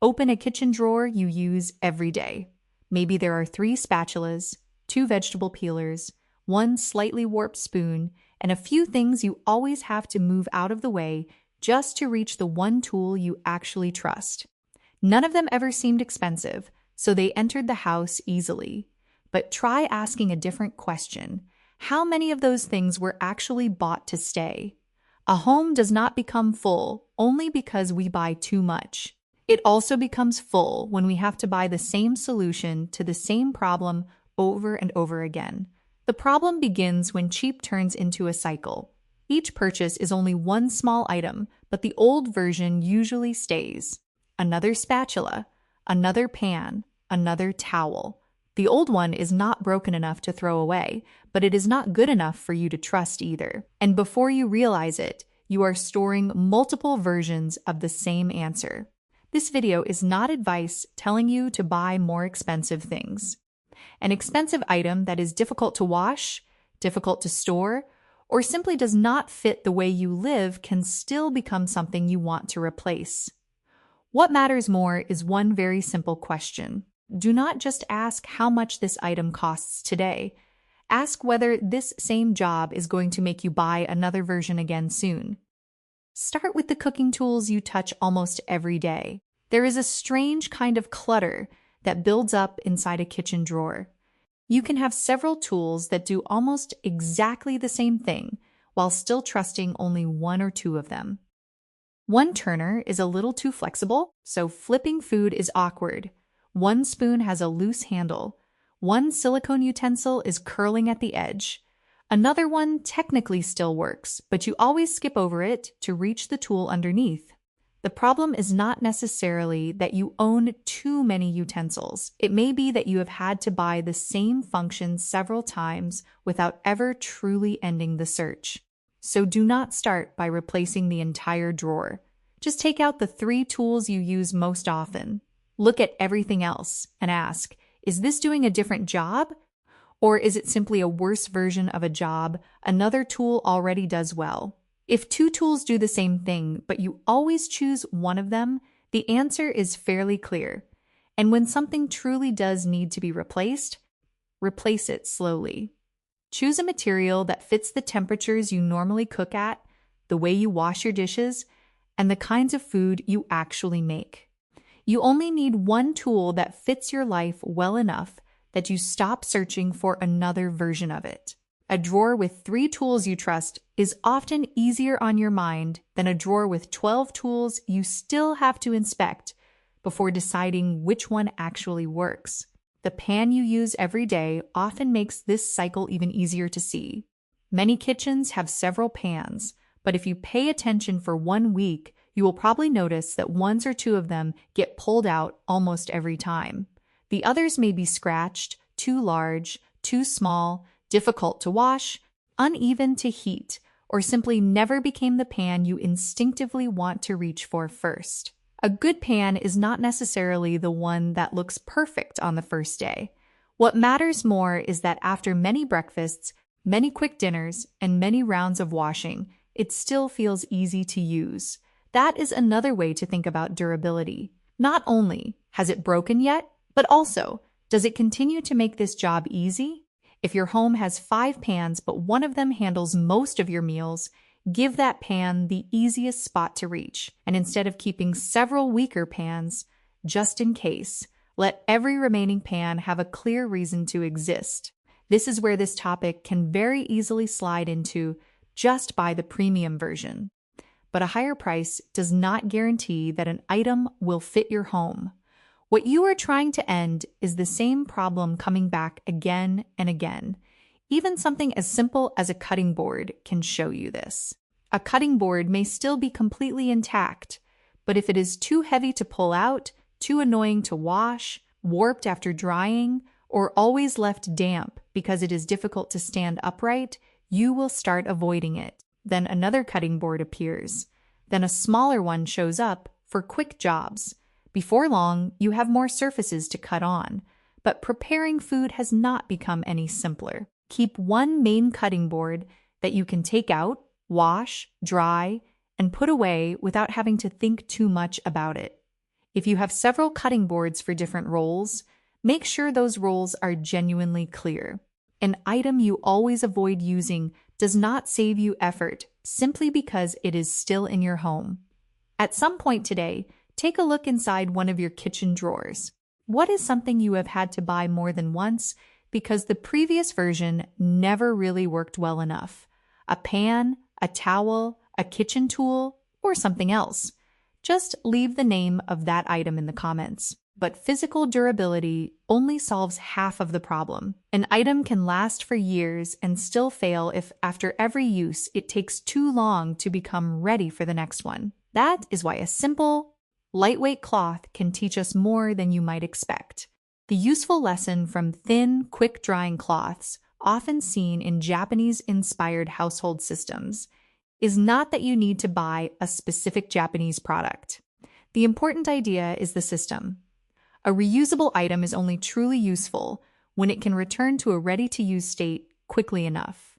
Open a kitchen drawer you use every day. Maybe there are 3 spatulas, 2 vegetable peelers, 1 slightly warped spoon, and a few things you always have to move out of the way just to reach the one tool you actually trust. None of them ever seemed expensive, so they entered the house easily. But try asking a different question. How many of those things were actually bought to stay? A home does not become full only because we buy too much. It also becomes full when we have to buy the same solution to the same problem over and over again. The problem begins when cheap turns into a cycle. Each purchase is only one small item, but the old version usually stays. Another spatula, another pan, another towel. The old one is not broken enough to throw away, but it is not good enough for you to trust either. And before you realize it, you are storing multiple versions of the same answer. This video is not advice telling you to buy more expensive things. An expensive item that is difficult to wash, difficult to store, or simply does not fit the way you live can still become something you want to replace. What matters more is one very simple question. Do not just ask how much this item costs today. Ask whether this same job is going to make you buy another version again soon. Start with the cooking tools you touch almost every day. There is a strange kind of clutter that builds up inside a kitchen drawer. You can have several tools that do almost exactly the same thing while still trusting only 1 or 2 of them. One turner is a little too flexible, so flipping food is awkward. One spoon has a loose handle. One silicone utensil is curling at the edge. Another one technically still works, but you always skip over it to reach the tool underneath. The problem is not necessarily that you own too many utensils. It may be that you have had to buy the same function several times without ever truly ending the search. So do not start by replacing the entire drawer. Just take out the 3 tools you use most often. Look at everything else and ask, is this doing a different job? Or is it simply a worse version of a job another tool already does well? If 2 tools do the same thing, but you always choose one of them, the answer is fairly clear. And when something truly does need to be replaced, replace it slowly. Choose a material that fits the temperatures you normally cook at, the way you wash your dishes, and the kinds of food you actually make. You only need one tool that fits your life well enough that you stop searching for another version of it. A drawer with 3 tools you trust is often easier on your mind than a drawer with 12 tools you still have to inspect before deciding which one actually works. The pan you use every day often makes this cycle even easier to see. Many kitchens have several pans, but if you pay attention for 1 week, you will probably notice that 1 or 2 of them get pulled out almost every time. The others may be scratched, too large, too small, difficult to wash, uneven to heat, or simply never became the pan you instinctively want to reach for first. A good pan is not necessarily the one that looks perfect on the first day. What matters more is that after many breakfasts, many quick dinners, and many rounds of washing, it still feels easy to use. That is another way to think about durability. Not only has it broken yet, but also, does it continue to make this job easy? If your home has 5 pans, but one of them handles most of your meals, give that pan the easiest spot to reach. And instead of keeping several weaker pans, just in case, let every remaining pan have a clear reason to exist. This is where this topic can very easily slide into just buy the premium version. But a higher price does not guarantee that an item will fit your home. What you are trying to end is the same problem coming back again and again. Even something as simple as a cutting board can show you this. A cutting board may still be completely intact, but if it is too heavy to pull out, too annoying to wash, warped after drying, or always left damp because it is difficult to stand upright, you will start avoiding it. Then another cutting board appears. Then a smaller one shows up for quick jobs. Before long, you have more surfaces to cut on, but preparing food has not become any simpler. Keep one main cutting board that you can take out, wash, dry, and put away without having to think too much about it. If you have several cutting boards for different rolls, make sure those rolls are genuinely clear. An item you always avoid using does not save you effort simply because it is still in your home. At some point today, take a look inside one of your kitchen drawers. What is something you have had to buy more than once because the previous version never really worked well enough? A pan, a towel, a kitchen tool, or something else? Just leave the name of that item in the comments. But physical durability only solves half of the problem. An item can last for years and still fail if after every use it takes too long to become ready for the next one. That is why a simple, lightweight cloth can teach us more than you might expect. The useful lesson from thin, quick-drying cloths, often seen in Japanese-inspired household systems, is not that you need to buy a specific Japanese product. The important idea is the system. A reusable item is only truly useful when it can return to a ready-to-use state quickly enough.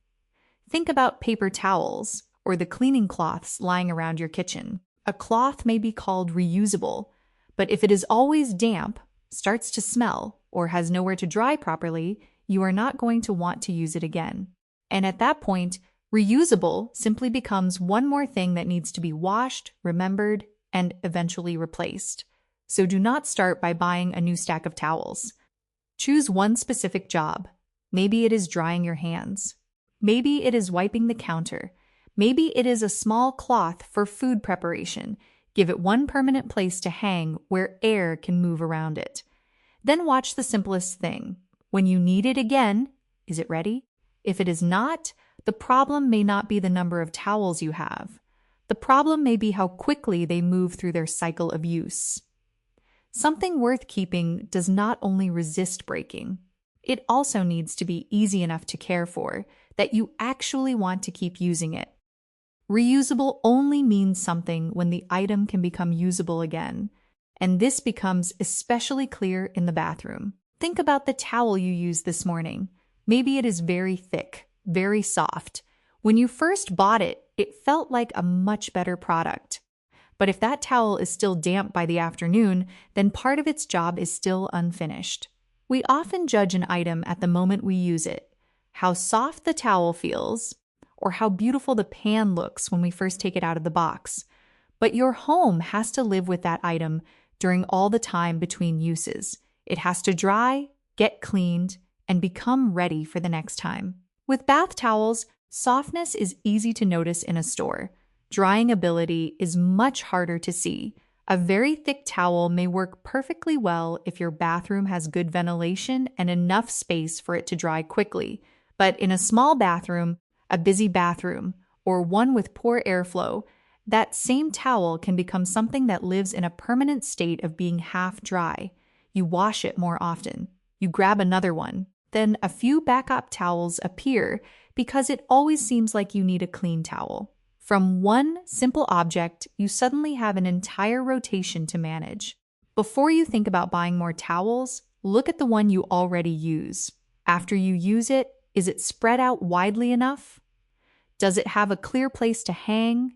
Think about paper towels or the cleaning cloths lying around your kitchen. A cloth may be called reusable, but if it is always damp, starts to smell, or has nowhere to dry properly, you are not going to want to use it again. And at that point, reusable simply becomes one more thing that needs to be washed, remembered, and eventually replaced. So do not start by buying a new stack of towels. Choose one specific job. Maybe it is drying your hands. Maybe it is wiping the counter. Maybe it is a small cloth for food preparation. Give it one permanent place to hang where air can move around it. Then watch the simplest thing. When you need it again, is it ready? If it is not, the problem may not be the number of towels you have. The problem may be how quickly they move through their cycle of use. Something worth keeping does not only resist breaking, it also needs to be easy enough to care for that you actually want to keep using it. Reusable only means something when the item can become usable again, and this becomes especially clear in the bathroom. Think about the towel you used this morning. Maybe it is very thick, very soft. When you first bought it, it felt like a much better product. But if that towel is still damp by the afternoon, then part of its job is still unfinished. We often judge an item at the moment we use it, how soft the towel feels, or how beautiful the pan looks when we first take it out of the box. But your home has to live with that item during all the time between uses. It has to dry, get cleaned, and become ready for the next time. With bath towels, softness is easy to notice in a store. Drying ability is much harder to see. A very thick towel may work perfectly well if your bathroom has good ventilation and enough space for it to dry quickly. But in a small bathroom, a busy bathroom, or one with poor airflow, that same towel can become something that lives in a permanent state of being half dry. You wash it more often. You grab another one. Then a few backup towels appear because it always seems like you need a clean towel. From one simple object, you suddenly have an entire rotation to manage. Before you think about buying more towels, look at the one you already use. After you use it, is it spread out widely enough? Does it have a clear place to hang?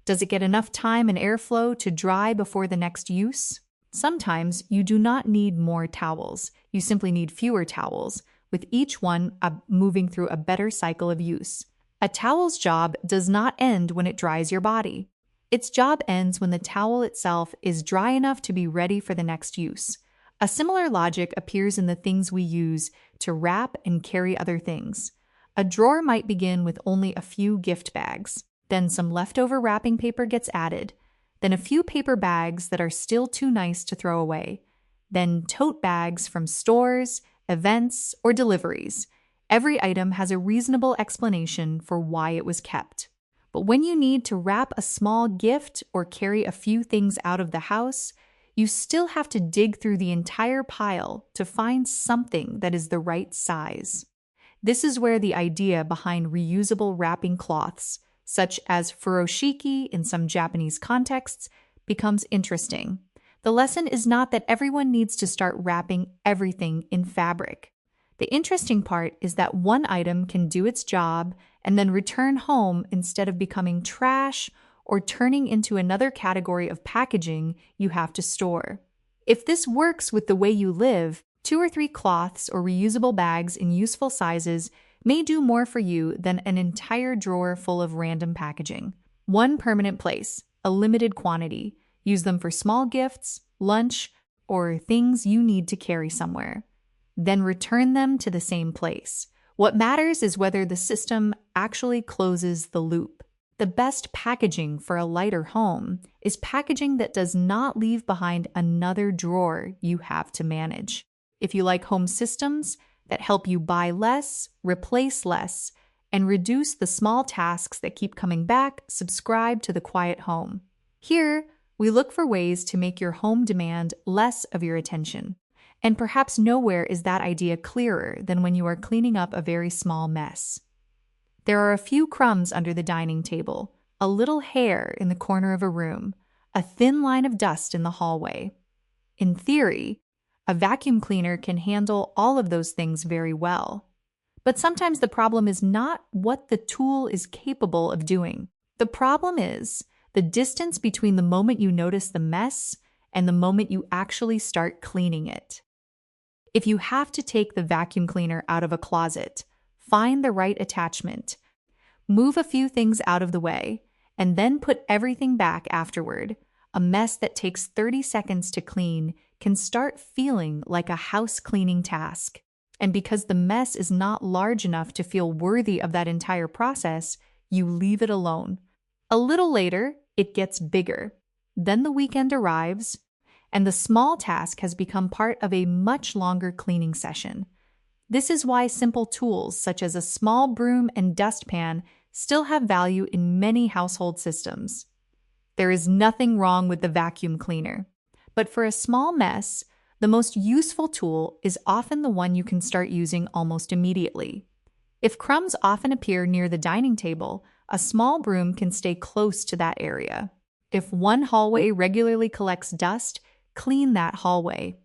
Does it get enough time and airflow to dry before the next use? Sometimes you do not need more towels. You simply need fewer towels, with each one moving through a better cycle of use. A towel's job does not end when it dries your body. Its job ends when the towel itself is dry enough to be ready for the next use. A similar logic appears in the things we use to wrap and carry other things. A drawer might begin with only a few gift bags. Then some leftover wrapping paper gets added. Then a few paper bags that are still too nice to throw away. Then tote bags from stores, events, or deliveries. Every item has a reasonable explanation for why it was kept. But when you need to wrap a small gift or carry a few things out of the house, you still have to dig through the entire pile to find something that is the right size. This is where the idea behind reusable wrapping cloths, such as furoshiki in some Japanese contexts, becomes interesting. The lesson is not that everyone needs to start wrapping everything in fabric. The interesting part is that one item can do its job and then return home instead of becoming trash or turning into another category of packaging you have to store. If this works with the way you live, 2 or 3 cloths or reusable bags in useful sizes may do more for you than an entire drawer full of random packaging. 1 permanent place, a limited quantity. Use them for small gifts, lunch, or things you need to carry somewhere. Then return them to the same place. What matters is whether the system actually closes the loop. The best packaging for a lighter home is packaging that does not leave behind another drawer you have to manage. If you like home systems that help you buy less, replace less, and reduce the small tasks that keep coming back, subscribe to The Quiet Home. Here, we look for ways to make your home demand less of your attention. And perhaps nowhere is that idea clearer than when you are cleaning up a very small mess. There are a few crumbs under the dining table, a little hair in the corner of a room, a thin line of dust in the hallway. In theory, a vacuum cleaner can handle all of those things very well. But sometimes the problem is not what the tool is capable of doing. The problem is the distance between the moment you notice the mess and the moment you actually start cleaning it. If you have to take the vacuum cleaner out of a closet, find the right attachment, move a few things out of the way, and then put everything back afterward, a mess that takes 30 seconds to clean can start feeling like a house cleaning task. And because the mess is not large enough to feel worthy of that entire process, you leave it alone. A little later, it gets bigger. Then the weekend arrives, and the small task has become part of a much longer cleaning session. This is why simple tools such as a small broom and dustpan still have value in many household systems. There is nothing wrong with the vacuum cleaner, but for a small mess, the most useful tool is often the one you can start using almost immediately. If crumbs often appear near the dining table, a small broom can stay close to that area. If one hallway regularly collects dust, clean that hallway.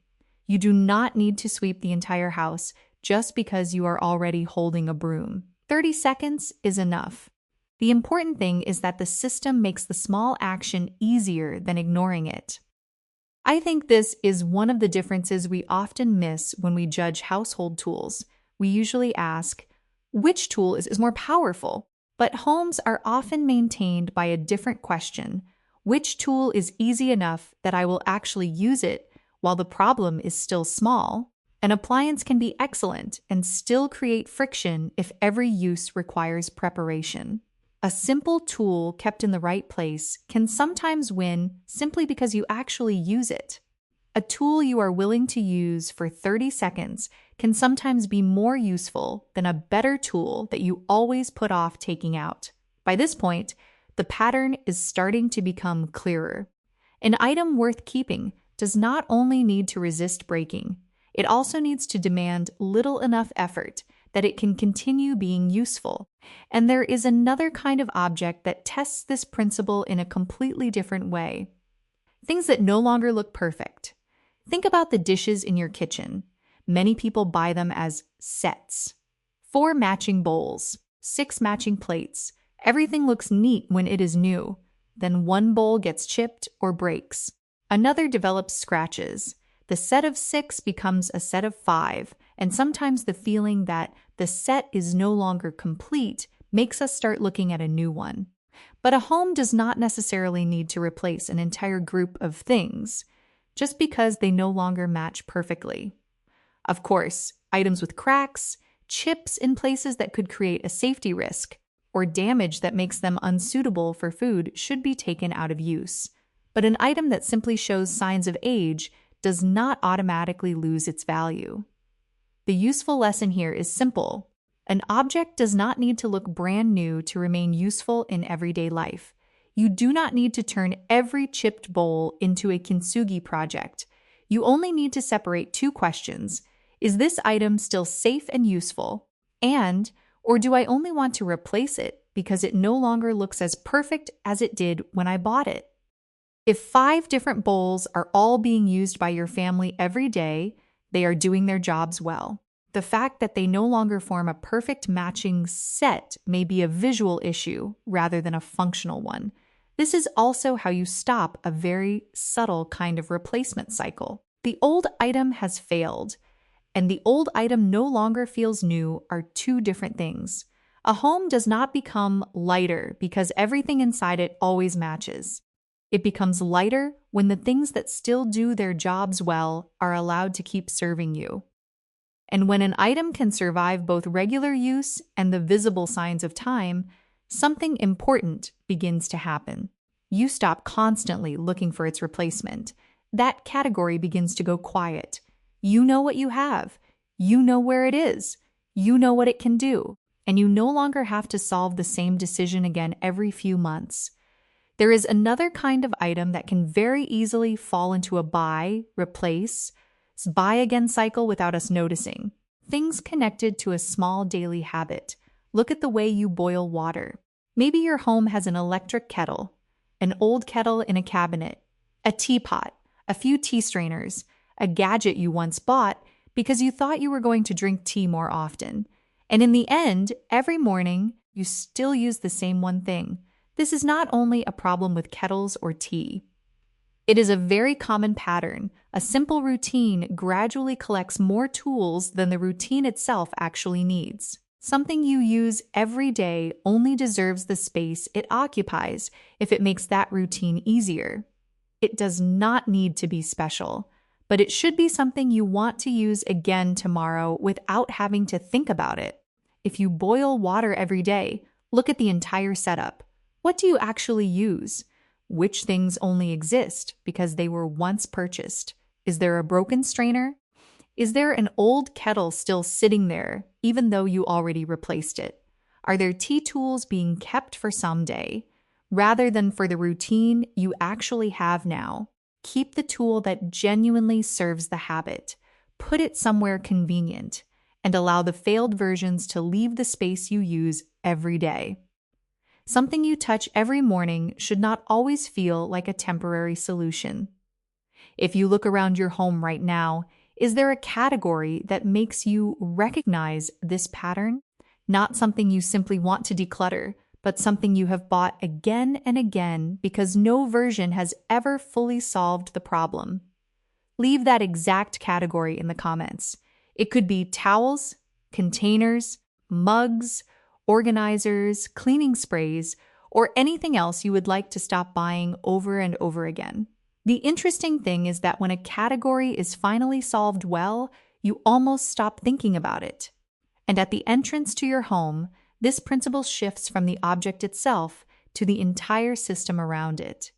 You do not need to sweep the entire house just because you are already holding a broom. 30 seconds is enough. The important thing is that the system makes the small action easier than ignoring it. I think this is one of the differences we often miss when we judge household tools. We usually ask, which tool is more powerful? But homes are often maintained by a different question. Which tool is easy enough that I will actually use it while the problem is still small? An appliance can be excellent and still create friction if every use requires preparation. A simple tool kept in the right place can sometimes win simply because you actually use it. A tool you are willing to use for 30 seconds can sometimes be more useful than a better tool that you always put off taking out. By this point, the pattern is starting to become clearer. An item worth keeping does not only need to resist breaking, it also needs to demand little enough effort that it can continue being useful. And there is another kind of object that tests this principle in a completely different way. Things that no longer look perfect. Think about the dishes in your kitchen. Many people buy them as sets. 4 matching bowls, 6 matching plates. Everything looks neat when it is new. Then one bowl gets chipped or breaks. Another develops scratches. The set of 6 becomes a set of 5, and sometimes the feeling that the set is no longer complete makes us start looking at a new one. But a home does not necessarily need to replace an entire group of things just because they no longer match perfectly. Of course, items with cracks, chips in places that could create a safety risk, or damage that makes them unsuitable for food should be taken out of use. But an item that simply shows signs of age does not automatically lose its value. The useful lesson here is simple. An object does not need to look brand new to remain useful in everyday life. You do not need to turn every chipped bowl into a kintsugi project. You only need to separate 2 questions. Is this item still safe and useful? Or do I only want to replace it because it no longer looks as perfect as it did when I bought it? If 5 different bowls are all being used by your family every day, they are doing their jobs well. The fact that they no longer form a perfect matching set may be a visual issue rather than a functional one. This is also how you stop a very subtle kind of replacement cycle. The old item has failed, and the old item no longer feels new are two different things. A home does not become lighter because everything inside it always matches. It becomes lighter when the things that still do their jobs well are allowed to keep serving you. And when an item can survive both regular use and the visible signs of time, something important begins to happen. You stop constantly looking for its replacement. That category begins to go quiet. You know what you have. You know where it is. You know what it can do. And you no longer have to solve the same decision again every few months. There is another kind of item that can very easily fall into a buy, replace, buy again cycle without us noticing. Things connected to a small daily habit. Look at the way you boil water. Maybe your home has an electric kettle, an old kettle in a cabinet, a teapot, a few tea strainers, a gadget you once bought because you thought you were going to drink tea more often. And in the end, every morning, you still use the same one thing. This is not only a problem with kettles or tea. It is a very common pattern. A simple routine gradually collects more tools than the routine itself actually needs. Something you use every day only deserves the space it occupies if it makes that routine easier. It does not need to be special, but it should be something you want to use again tomorrow without having to think about it. If you boil water every day, look at the entire setup. What do you actually use? Which things only exist because they were once purchased? Is there a broken strainer? Is there an old kettle still sitting there, even though you already replaced it? Are there tea tools being kept for someday, rather than for the routine you actually have now? Keep the tool that genuinely serves the habit. Put it somewhere convenient, and allow the failed versions to leave the space you use every day. Something you touch every morning should not always feel like a temporary solution. If you look around your home right now, is there a category that makes you recognize this pattern? Not something you simply want to declutter, but something you have bought again and again because no version has ever fully solved the problem. Leave that exact category in the comments. It could be towels, containers, mugs, organizers, cleaning sprays, or anything else you would like to stop buying over and over again. The interesting thing is that when a category is finally solved well, you almost stop thinking about it. And at the entrance to your home, this principle shifts from the object itself to the entire system around it.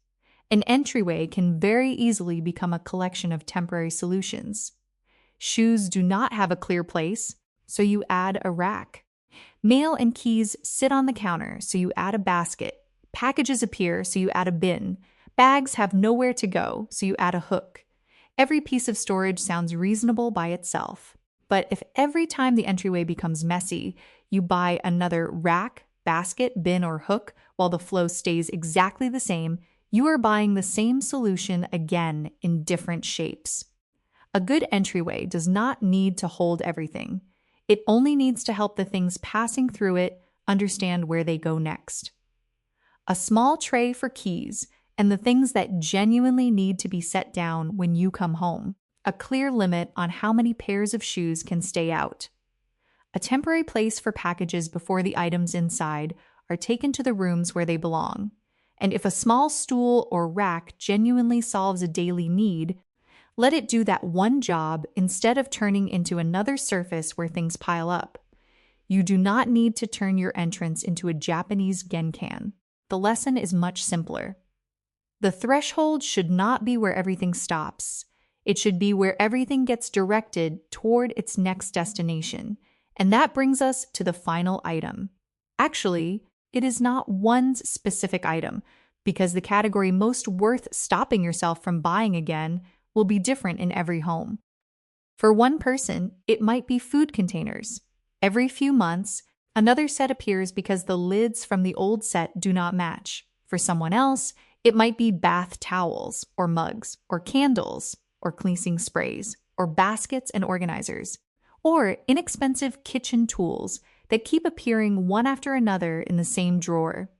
An entryway can very easily become a collection of temporary solutions. Shoes do not have a clear place, so you add a rack. Mail and keys sit on the counter, so you add a basket. Packages appear, so you add a bin. Bags have nowhere to go, so you add a hook. Every piece of storage sounds reasonable by itself. But if every time the entryway becomes messy, you buy another rack, basket, bin, or hook while the flow stays exactly the same, you are buying the same solution again in different shapes. A good entryway does not need to hold everything. It only needs to help the things passing through it understand where they go next. A small tray for keys and the things that genuinely need to be set down when you come home. A clear limit on how many pairs of shoes can stay out. A temporary place for packages before the items inside are taken to the rooms where they belong. And if a small stool or rack genuinely solves a daily need, let it do that one job instead of turning into another surface where things pile up. You do not need to turn your entrance into a Japanese genkan. The lesson is much simpler. The threshold should not be where everything stops. It should be where everything gets directed toward its next destination. And that brings us to the final item. Actually, it is not one specific item, because the category most worth stopping yourself from buying again will be different in every home. For one person, it might be food containers. Every few months, another set appears because the lids from the old set do not match. For someone else, it might be bath towels, or mugs, or candles, or cleansing sprays, or baskets and organizers, or inexpensive kitchen tools that keep appearing one after another in the same drawer.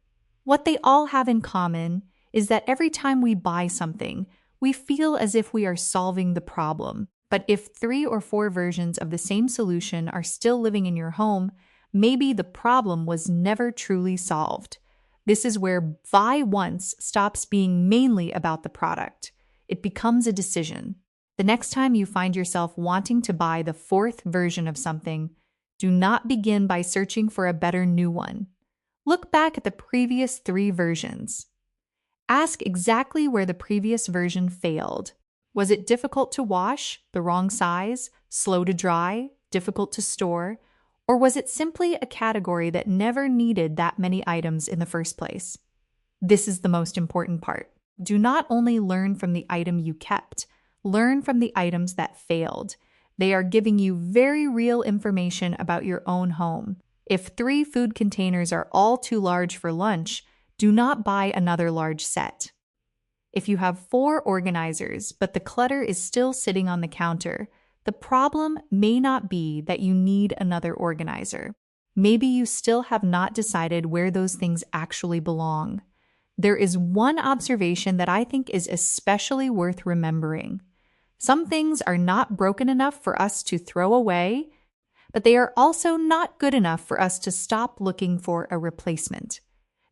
What they all have in common is that every time we buy something, we feel as if we are solving the problem. But if 3 or 4 versions of the same solution are still living in your home, maybe the problem was never truly solved. This is where buy once stops being mainly about the product. It becomes a decision. The next time you find yourself wanting to buy the 4th version of something, do not begin by searching for a better new one. Look back at the previous 3 versions. Ask exactly where the previous version failed. Was it difficult to wash, the wrong size, slow to dry, difficult to store, or was it simply a category that never needed that many items in the first place? This is the most important part. Do not only learn from the item you kept, learn from the items that failed. They are giving you very real information about your own home. If 3 food containers are all too large for lunch, do not buy another large set. If you have 4 organizers, but the clutter is still sitting on the counter, the problem may not be that you need another organizer. Maybe you still have not decided where those things actually belong. There is one observation that I think is especially worth remembering. Some things are not broken enough for us to throw away, but they are also not good enough for us to stop looking for a replacement.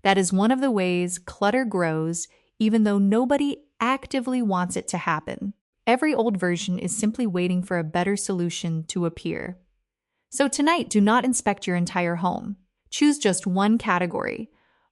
That is one of the ways clutter grows, even though nobody actively wants it to happen. Every old version is simply waiting for a better solution to appear. So tonight, do not inspect your entire home. Choose just one category.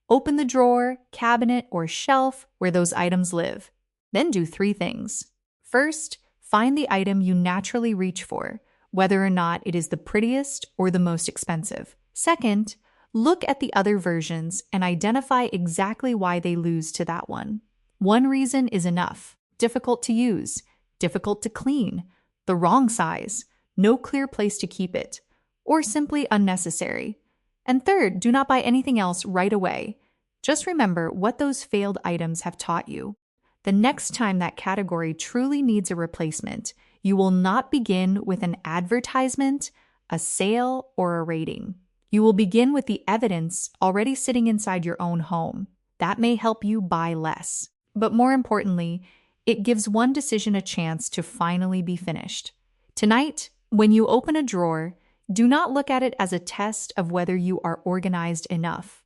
Open the drawer, cabinet, or shelf where those items live. Then do 3 things. First, find the item you naturally reach for, whether or not it is the prettiest or the most expensive. Second, look at the other versions and identify exactly why they lose to that one. One reason is enough. Difficult to use, difficult to clean, the wrong size, no clear place to keep it, or simply unnecessary. And third, do not buy anything else right away. Just remember what those failed items have taught you. The next time that category truly needs a replacement, you will not begin with an advertisement, a sale, or a rating. You will begin with the evidence already sitting inside your own home. That may help you buy less. But more importantly, it gives one decision a chance to finally be finished. Tonight, when you open a drawer, do not look at it as a test of whether you are organized enough.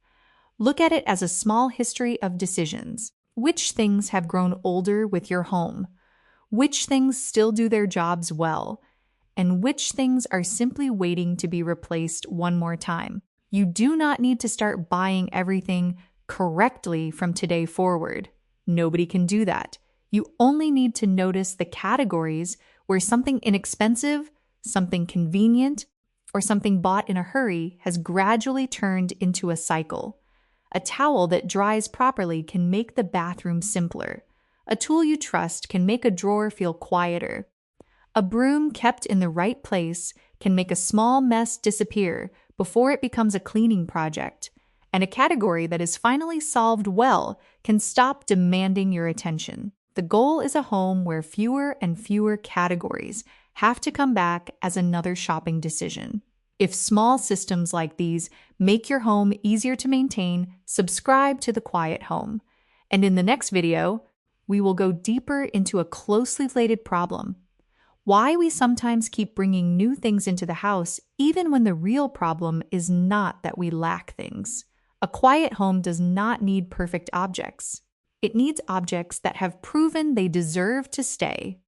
Look at it as a small history of decisions. Which things have grown older with your home? Which things still do their jobs well? And which things are simply waiting to be replaced one more time? You do not need to start buying everything correctly from today forward. Nobody can do that. You only need to notice the categories where something inexpensive, something convenient, or something bought in a hurry has gradually turned into a cycle. A towel that dries properly can make the bathroom simpler. A tool you trust can make a drawer feel quieter. A broom kept in the right place can make a small mess disappear before it becomes a cleaning project. And a category that is finally solved well can stop demanding your attention. The goal is a home where fewer and fewer categories have to come back as another shopping decision. If small systems like these make your home easier to maintain, subscribe to The Quiet Home. And in the next video, we will go deeper into a closely related problem: why we sometimes keep bringing new things into the house even when the real problem is not that we lack things. A quiet home does not need perfect objects. It needs objects that have proven they deserve to stay.